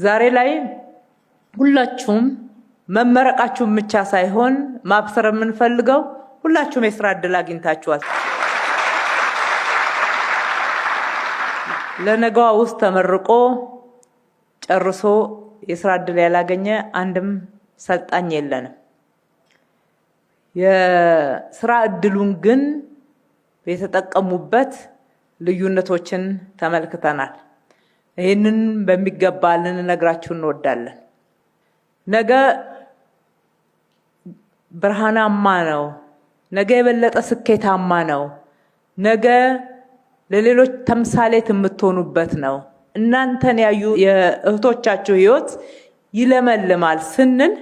ዛሬ ላይ ሁላችሁም መመረቃችሁም ብቻ ሳይሆን ማብሰር የምንፈልገው ሁላችሁም የሥራ ዕድል አግኝታችኋል። ለነገዋ ውስጥ ተመርቆ ጨርሶ የሥራ ዕድል ያላገኘ አንድም ሰልጣኝ የለንም። የሥራ ዕድሉን ግን የተጠቀሙበት ልዩነቶችን ተመልክተናል። ይህንን በሚገባ ልንነግራችሁ እንወዳለን። ነገ ብርሃናማ ነው። ነገ የበለጠ ስኬታማ ነው። ነገ ለሌሎች ተምሳሌት የምትሆኑበት ነው። እናንተን ያዩ የእህቶቻችሁ ህይወት ይለመልማል ስንል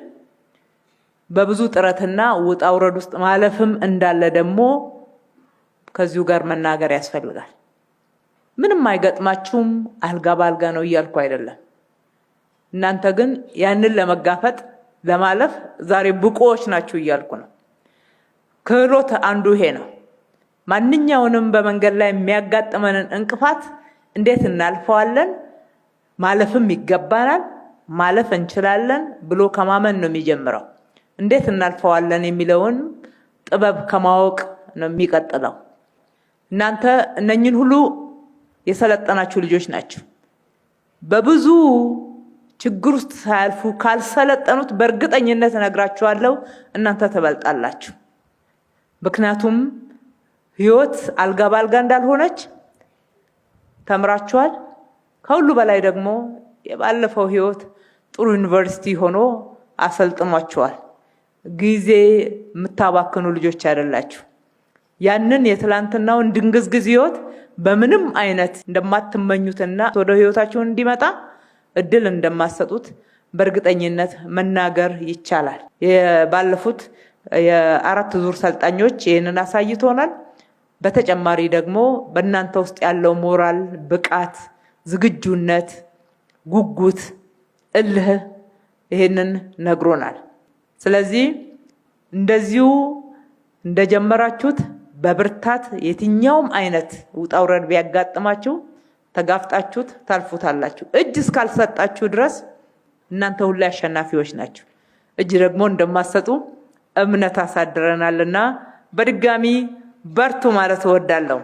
በብዙ ጥረትና ውጣ ውረድ ውስጥ ማለፍም እንዳለ ደግሞ ከዚሁ ጋር መናገር ያስፈልጋል። ምንም አይገጥማችሁም አልጋ ባልጋ ነው እያልኩ አይደለም። እናንተ ግን ያንን ለመጋፈጥ ለማለፍ ዛሬ ብቁዎች ናችሁ እያልኩ ነው። ክህሎት አንዱ ይሄ ነው። ማንኛውንም በመንገድ ላይ የሚያጋጥመንን እንቅፋት እንዴት እናልፈዋለን፣ ማለፍም ይገባናል፣ ማለፍ እንችላለን ብሎ ከማመን ነው የሚጀምረው። እንዴት እናልፈዋለን የሚለውን ጥበብ ከማወቅ ነው የሚቀጥለው። እናንተ እነኝን ሁሉ የሰለጠናችሁ ልጆች ናችሁ። በብዙ ችግር ውስጥ ሳያልፉ ካልሰለጠኑት በእርግጠኝነት እነግራችኋለሁ እናንተ ትበልጣላችሁ። ምክንያቱም ህይወት አልጋ ባልጋ እንዳልሆነች ተምራችኋል። ከሁሉ በላይ ደግሞ የባለፈው ህይወት ጥሩ ዩኒቨርሲቲ ሆኖ አሰልጥኗችኋል። ጊዜ የምታባክኑ ልጆች አይደላችሁ። ያንን የትላንትናውን ድንግዝግዝ ህይወት በምንም አይነት እንደማትመኙትና ወደ ህይወታችሁ እንዲመጣ እድል እንደማትሰጡት በእርግጠኝነት መናገር ይቻላል። የባለፉት የአራት ዙር ሰልጣኞች ይህንን አሳይቶናል። በተጨማሪ ደግሞ በእናንተ ውስጥ ያለው ሞራል፣ ብቃት፣ ዝግጁነት፣ ጉጉት፣ እልህ ይህንን ነግሮናል። ስለዚህ እንደዚሁ እንደጀመራችሁት በብርታት የትኛውም አይነት ውጣ ውረድ ቢያጋጥማችሁ ተጋፍጣችሁት ታልፉታላችሁ። እጅ እስካልሰጣችሁ ድረስ እናንተ ሁሉ አሸናፊዎች ናችሁ። እጅ ደግሞ እንደማትሰጡ እምነት አሳድረናልና በድጋሚ በርቱ ማለት እወዳለሁ።